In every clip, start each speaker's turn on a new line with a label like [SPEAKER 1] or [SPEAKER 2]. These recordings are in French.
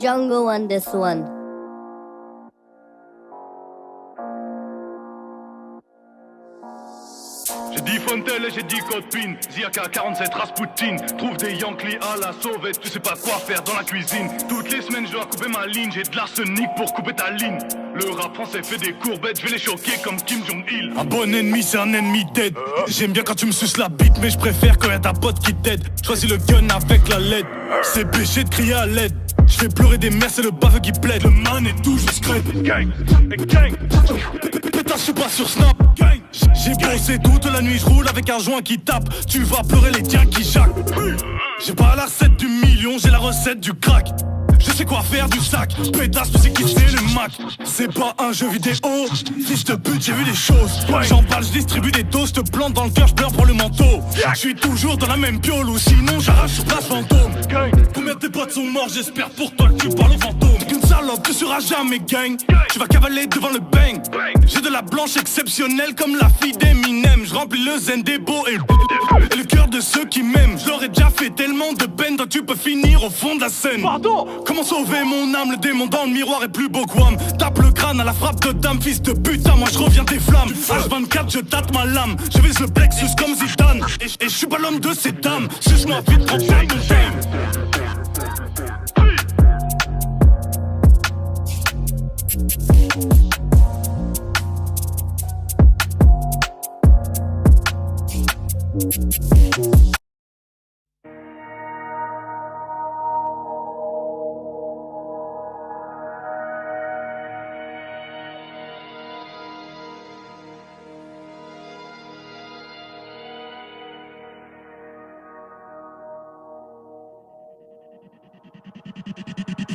[SPEAKER 1] Django on this one.
[SPEAKER 2] J'ai dit Fontel et j'ai dit Copine. Ziaka 47 Rasputin. Trouve des Yankees à la sauvette. Tu sais pas quoi faire dans la cuisine. Toutes les semaines je dois couper ma ligne. J'ai de l'arsenic pour couper ta ligne. Le rap français fait des courbettes. Je vais les choquer comme Kim Jong-il. Un bon ennemi c'est un ennemi dead. J'aime bien quand tu me suces la bite. Mais je préfère quand y'a ta pote qui t'aide. Choisis le gun avec la LED. C'est péché de crier à l'aide. Je fais pleurer des mères, c'est le baveux qui plaide. Le man est tout, je scrape. Gang, gang. Pétasse, je suis pas sur Snap. Gang. J'ai bossé toute la nuit, je roule avec un joint qui tape. Tu vas pleurer les tiens qui jacquent. J'ai pas la recette du million, j'ai la recette du crack. Je sais quoi faire du sac. Pétasse, tu sais qui c'est le Mac. C'est pas un jeu vidéo. Fils de pute, j'ai vu des choses. J'emballe, je distribue des doses. Te plante dans le cœur, je pleure pour le manteau. Je suis toujours dans la même piole. Ou sinon j'arrache sur place fantôme. Combien de tes potes sont morts, j'espère pour toi que tu parles au fantôme. Qu'une salope, tu seras jamais gang. Tu vas cavaler devant le bang. J'ai de la blanche exceptionnelle comme la fille d'Eminem. Je remplis le zen des beaux et le cœur de ceux qui m'aiment. Je leur ai déjà fait tellement de peine. Toi tu peux finir au fond de la scène. Pardon. Comment sauver mon âme, le démon dans le miroir est plus beau que Wham. Tape le crâne à la frappe de dame, fils de putain, moi je reviens des flammes. H24 je tâte ma lame, je vise le plexus comme Zidane. Et je suis pas l'homme de ces dames, suce-moi vite, prends pas mon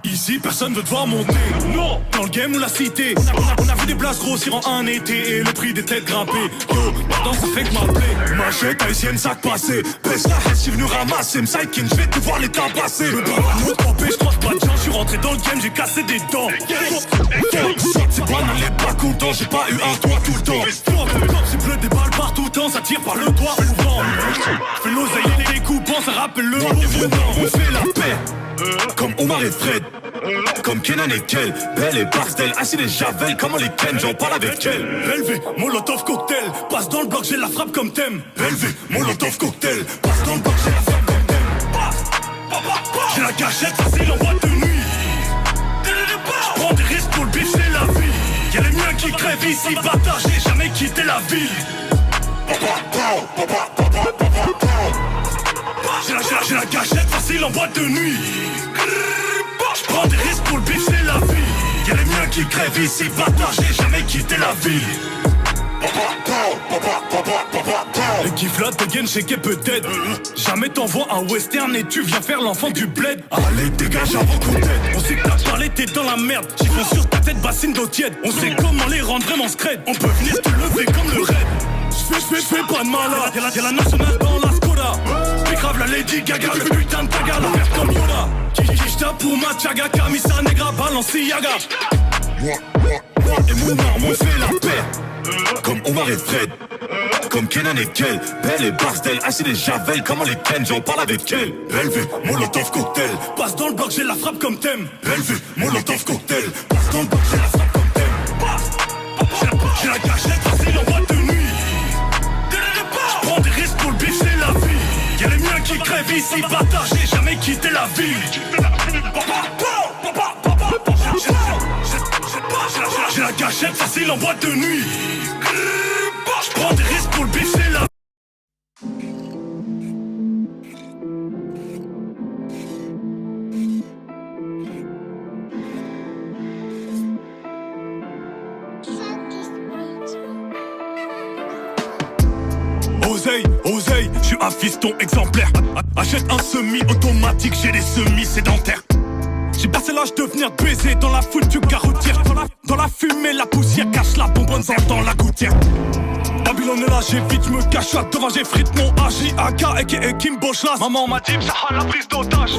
[SPEAKER 2] Ici personne veut devoir monter. Non. Dans le game ou la cité, on a vu des places grossir en un été. Et le prix des têtes grimpées. Yo, maintenant ça fait que m'appeler. Machette haïtienne, sac passé. Pèse la haine, je suis venu ramasser. M'sidekin, je vais devoir les tabasser. Le bras va nous tromper, je croise pas de chance. Je suis rentré dans le game, j'ai cassé des dents. C'est pas non, les pas contents. J'ai pas eu un toit tout le temps. C'est bleu, des balles partout, temps. Ça tire par le toit souvent. Fais l'oseille et les coupons, ça rappelle le on fait la paix. Comme Omar et Fred, comme Kenan et Kel, Belle et Barcel, Acide et Javel, comment les ken, j'en parle avec elle. Relevé, Molotov cocktail, passe dans le bloc, j'ai la frappe comme thème. Relevé, Molotov cocktail, passe dans le bloc, j'ai la frappe comme thème. J'ai la cachette facile en boîte de nuit. J'prends des risques pour le bif, c'est la vie. Y'a les miens qui crèvent ici, bâtard, j'ai jamais quitté la ville. J'ai la cachette facile en boîte de nuit. J'prends des risques pour le bif, c'est la vie. Y'a les miens qui crèvent ici, bâtard, j'ai jamais quitté la ville. Les kifflottes de gain chez peut-être. Jamais t'envoies un western et tu viens faire l'enfant du bled. Allez dégage avant qu'on t'aide. On sait que t'as parlé, t'es dans la merde. Chiffon sur ta tête, bassine d'eau tiède. On sait comment les rendre vraiment scred. On peut venir te lever comme le raid. J'fais pas de malade. Y'a la nationale dans la Skoda. Grave la Lady Gaga, le putain de taga, la merde comme Yoda. Kishta pour ma tchaga, Camisa Negra, Balenciaga. Et mon arme, on fait la paix. Comme Omar et Fred, comme Kenan et Kel, Belle et Barcel, Acide et Javel, comment les ken, j'en parle avec elle. Relevé, Molotov cocktail, passe dans le bloc, j'ai la frappe comme thème. Relevé, Molotov cocktail, passe dans le bloc, j'ai la frappe comme thème. J'ai la cachette facile en boîte de nuit. J'prends des risques pour le bif, c'est la vie. Y'a les miens qui crèvent ici, bâtard, j'ai jamais quitté la ville. J'ai la cachette facile en boîte de nuit. J'prends des risques pour le bif, c'est la vie. Oseille, je suis un fiston exemplaire. Achète un semi-automatique, j'ai des semi-sédentaires. J'ai passé l'âge de venir baiser dans la foutue garoutière. Dans la fumée, la poussière cache la bonbonne dans la gouttière. Babylone est là, j'ai vite, me cache là devant, j'ai frite mon AJAK et Kimbo Schlas. Maman m'a dit, ça la prise d'otage.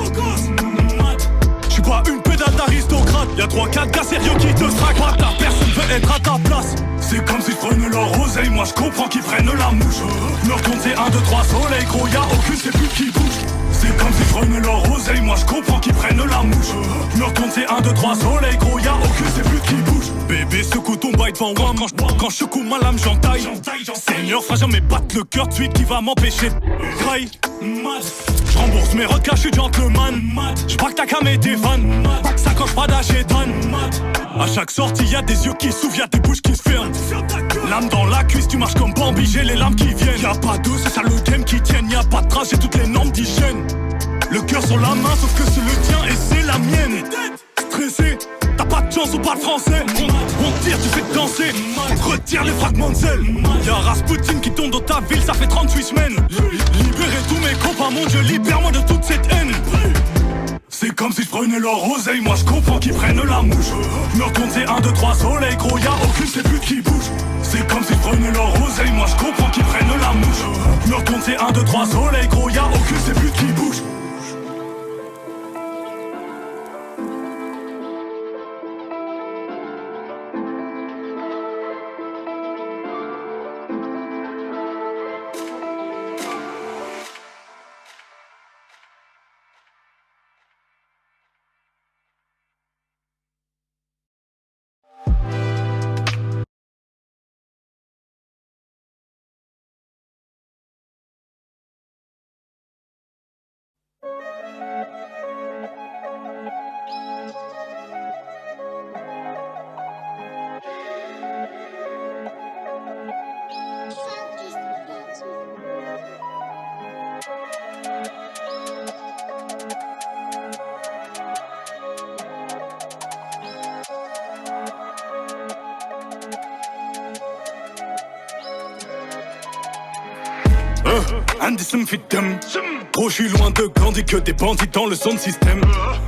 [SPEAKER 2] J'suis pas une pédale d'aristocrate. Y'a 3-4 gars sérieux qui te traquent. Ta personne veut être à ta place. C'est comme si j'prenais leur oseille. Moi j'comprends qu'ils prennent la mouche. Leur compte c'est 1, 2, 3 soleil. Gros y'a aucune c'est plus qui bouge.
[SPEAKER 1] C'est comme si je prenais leur oseille, moi je comprends qu'ils prennent la mouche. Je me retourne, c'est 1, 2, 3 soleil, gros y'a aucun, c'est plus qui bouge. Bébé secoue ton bail devant moi, quand je secoue ma lame j'entaille. Seigneur fera jamais battre le cœur de celui qui va m'empêcher de graille. Je rembourse mes recaps, je suis gentleman. J'braque ta cam et tes fans. Ça coche pas d'Achétan. À chaque sortie y'a des yeux qui s'ouvrent, y'a des bouches qui se ferment. L'âme dans la cuisse, tu marches comme Bambi, j'ai les larmes qui viennent. Y'a pas d'eux, c'est ça le game qui tienne. Y'a pas de trace, j'ai toutes les normes d'hygiène. Le cœur sur la main, sauf que c'est le tien et c'est la mienne. Stressé, t'as pas de chance, on parle français. On tire, tu fais danser. Retire les fragments de sel. Y'a Rasputin qui tombe dans ta ville, ça fait 38 semaines. Libérez tous mes copains, mon Dieu, libère-moi de toute cette haine. C'est comme si je prenais leur oseille, moi je comprends qu'ils prennent la mouche. Je me retourne, c'est 1, 2, 3 soleil, gros y'a aucune, c'est plus qui bouge. C'est comme si je prenais leur oseille, moi je comprends qu'ils prennent la mouche. Je me retourne, c'est 1, 2, 3 soleil, gros y'a aucune, c'est plus qui bouge. Andy me fit them. Gros, je suis loin de Gandhi, que des bandits dans le son système.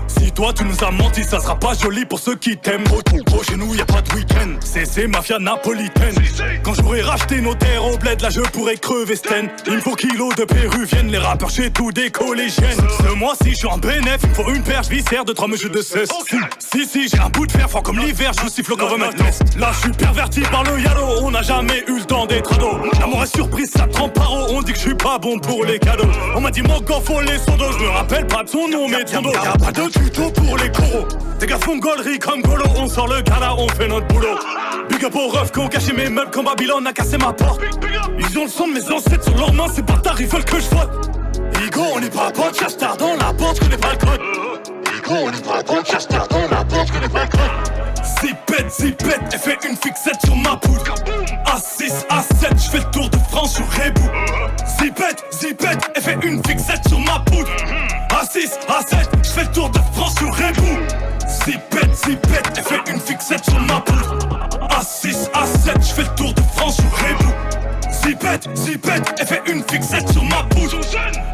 [SPEAKER 1] Si toi tu nous as menti, ça sera pas joli pour ceux qui t'aiment. Gros, chez nous y a pas de week-end. C'est mafia napolitaine. Quand j'aurai racheté nos terres au bled, là je pourrais crever Sten. Il me faut kilos de péruviennes, les rappeurs chez tous des collégiennes. Ce mois-ci je suis en bénéf, il me faut une perche viscère de 3 mesures de cesse. Si j'ai un bout de fer fort comme l'hiver, je siffle au government test. Là je suis perverti par le yalo, on n'a jamais eu le temps d'être ado. L'amour est surprise, ça trempe paro, on dit que je suis pas bon pour les cadeaux. On m'a dit mon gars faut les sondos, je me rappelle pas de son nom mais de son dos. Y'a pas de tuto pour les coraux. Tes gars font gaulerie comme Golo, on sort le gala, on fait notre boulot. Big up aux refs qui ont caché mes meubles quand Babylone a cassé ma porte. Ils ont le sang de mes ancêtres sur leurs mains, ces bâtards ils veulent que je vote. Igo on n'est pas potes, cherche tard dans la porte, je connais pas le code. Igo on n'est pas potes, cherche tard dans la porte, je connais pas le code. Zipette, elle fait une fixette sur ma poudre. A6, A7, je fais le tour de France sur Rebou. Zipette, elle fait une fixette sur ma poudre. A6, A7, je fais le tour de France sur Rebou. Zipette, elle fait une fixette sur ma poudre. A6, A7, je fais le tour de France sur Rebou. Zipette, elle fait une fixette sur ma poudre.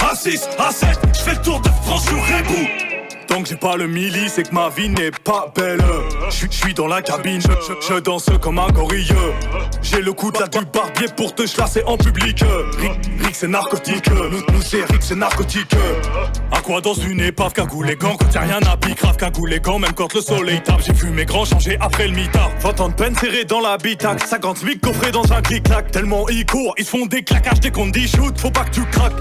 [SPEAKER 1] A6, A7, je fais le tour de France sur Rebou. Tant que j'ai pas le milli, c'est que ma vie n'est pas belle. Je suis dans la cabine, je danse comme un gorille. J'ai le coup de la du barbier pour te chlasser en public. Rick c'est narcotique, nous c'est Rick c'est narcotique. À quoi dans une épave, cagoule les gants, quand y'a rien à pique, grave cagoule les gants, même quand le soleil tape. J'ai vu mes grands changer après le mitard. 20 ans de peine serré dans l'habitacle, 50 000 coffrés dans un clic-clac. Tellement ils courent, ils se font des claquages dès qu'on dit shoot, faut pas que tu craques.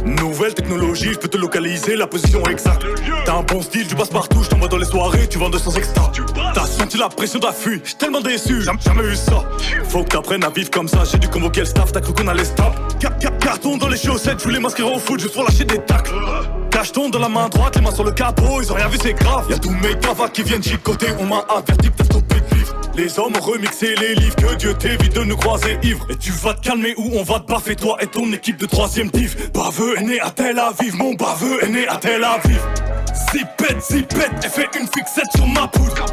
[SPEAKER 1] Nouvelle technologie, je peux te localiser la position exacte. T'as un bon style, tu passes partout, je t'envoie dans les soirées, tu vends 200 extra. T'as senti la pression d'affût, j'suis tellement déçu, jamais eu ça. Faut que t'apprennes à vivre comme ça, j'ai dû convoquer le staff, t'as cru qu'on allait stop. Carton dans les chaussettes, je voulais m'inscrire au foot juste pour lâcher des tacles. Cacheton dans la main droite, les mains sur le capot, ils ont rien vu, c'est grave. Y'a tous mes cavas qui viennent chicoter, on m'a averti que t'as stoppé de vivre. Les hommes ont remixé les livres, que Dieu t'évite de nous croiser ivres. Et tu vas te calmer ou on va te baffer, toi et ton équipe de 3ème div. Baveux est né à Tel Aviv, mon baveux est né à Tel Aviv. Zipette, elle fait une fixette sur ma poudre.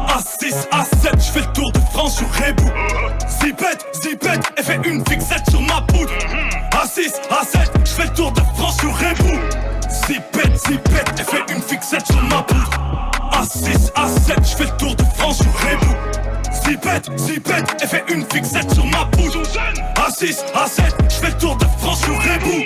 [SPEAKER 1] A6, A7, je fais le tour de France sur Rebou. Zipette, elle fait une fixette sur ma poudre. A6, A7, je fais le tour de France sur Rebou. Zipette, elle fait une fixette sur ma poudre. A6, A7, je fais le tour de France sur Rebou. Zipette, elle fait une fixette sur ma poudre. A6, A7, je fais le tour de France sur Rebou.